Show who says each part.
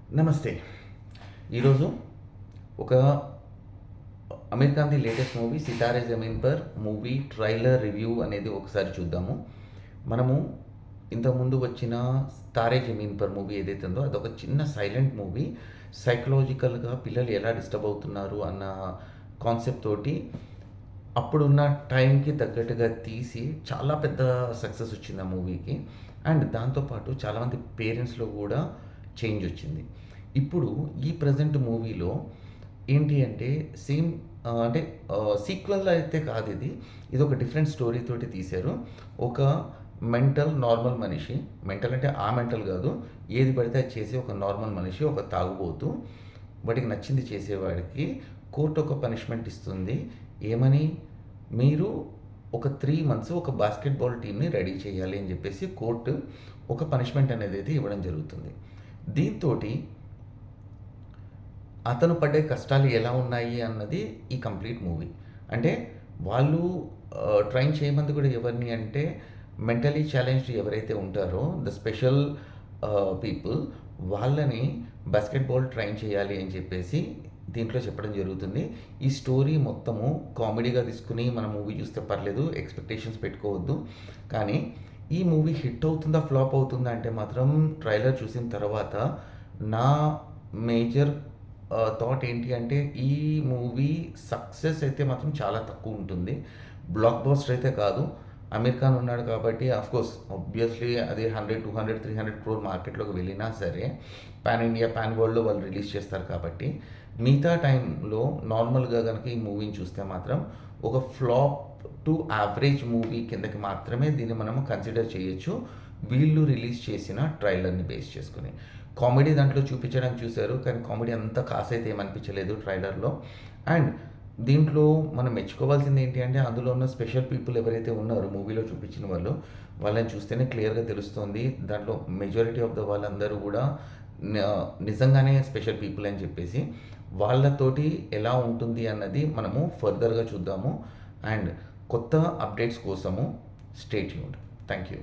Speaker 1: నమస్తే. ఈరోజు ఒక అమీర్ ఖాన్‌ది latest movie 'Sitaare Zameen Par' movie trailer review అనేది ఒకసారి చూద్దాము. మనము ఇంతకుముందు వచ్చిన 'తారే జమీన్ పర్' మూవీ ఏదైతే ఉందో అదొక చిన్న సైలెంట్ మూవీ. సైకలాజికల్‌గా పిల్లలు ఎలా డిస్టర్బ్ అవుతున్నారు అన్న కాన్సెప్ట్ తోటి అప్పుడున్న టైంకి తగ్గట్టుగా తీసి చాలా పెద్ద సక్సెస్ వచ్చింది ఆ మూవీకి. అండ్ దాంతో పాటు చాలామంది పేరెంట్స్‌లో కూడా చేంజ్ వచ్చింది. ఇప్పుడు ఈ ప్రెజెంట్ మూవీలో ఏంటి అంటే సేమ్ అంటే సీక్వెల్ అయితే కాదు ఇది. ఇదొక డిఫరెంట్ స్టోరీ తోటి తీశారు. ఒక మెంటల్ నార్మల్ మనిషి, మెంటల్ అంటే ఆ మెంటల్ కాదు, ఏది పడితే అది చేసే ఒక నార్మల్ మనిషి, ఒక తాగుబోతు, వాడికి నచ్చింది చేసేవాడికి కోర్ట్ ఒక పనిష్మెంట్ ఇస్తుంది. ఏమని? మీరు ఒక 3 మంత్స్ ఒక బాస్కెట్‌బాల్ టీమ్‌ని రెడీ చేయాలి అని చెప్పేసి కోర్ట్ ఒక పనిష్మెంట్ అనేది అయితే ఇవ్వడం జరుగుతుంది. దీంతోటి అతను పడే కష్టాలు ఎలా ఉన్నాయి అన్నది ఈ కంప్లీట్ మూవీ. అంటే వాళ్ళు ట్రైన్ చేయమంది కూడా ఎవరిని అంటే మెంటలీ ఛాలెంజ్డ్ ఎవరైతే ఉంటారో ద స్పెషల్ పీపుల్ వాళ్ళని బాస్కెట్‌బాల్ ట్రైన్ చేయాలి అని చెప్పేసి దీంట్లో చెప్పడం జరుగుతుంది. ఈ స్టోరీ మొత్తము కామెడీగా తీసుకొని మనం మూవీ చూస్తే పర్లేదు, ఎక్స్‌పెక్టేషన్స్ పెట్టుకోవద్దు. కానీ ఈ మూవీ హిట్ అవుతుందా? ఫ్లాప్ అవుతుందా? అంటే మాత్రం ట్రైలర్ చూసిన తర్వాత నా మేజర్ థాట్ ఏంటి అంటే ఈ మూవీ సక్సెస్ అయితే మాత్రం చాలా తక్కువ ఉంటుంది. బ్లాక్ బస్టర్ అయితే కాదు. అమీర్ ఖాన్ ఉన్నాడు కాబట్టి ఆఫ్‌కోర్స్ ఆబ్వియస్లీ అది 100, 200, 300 క్రోర్ మార్కెట్‌లోకి వెళ్ళినా సరే పాన్ ఇండియా, పాన్ వరల్డ్‌లో వాళ్ళు రిలీజ్ చేస్తారు కాబట్టి మిగతా టైంలో నార్మల్‌గా గనక ఈ మూవీని చూస్తే మాత్రం ఒక ఫ్లాప్ టు యావరేజ్ మూవీ కిందకి మాత్రమే దీన్ని మనము కన్సిడర్ చేయొచ్చు. వీళ్ళు రిలీజ్ చేసిన ట్రైలర్‌ని బేస్ చేసుకొని. కామెడీ దాంట్లో చూపించడానికి చూసారు. కానీ కామెడీ అంత కాసైతే ఏమనిపించలేదు ట్రైలర్‌లో. అండ్ దీంట్లో మనం మెచ్చుకోవాల్సింది ఏంటి అంటే అందులో ఉన్న స్పెషల్ పీపుల్ ఎవరైతే ఉన్నారో మూవీలో చూపించిన వాళ్ళు, వాళ్ళని చూస్తేనే క్లియర్‌గా తెలుస్తోంది. దాంట్లో మెజారిటీ ఆఫ్ ద వాళ్ళందరూ కూడా నిజంగానే స్పెషల్ పీపుల్ అని చెప్పేసి. వాళ్ళతోటి ఎలా ఉంటుంది అన్నది మనము ఫర్దర్‌గా చూద్దాము. అండ్ కొత్త అప్డేట్స్ కోసము స్టే ట్యూన్డ్. Thank you.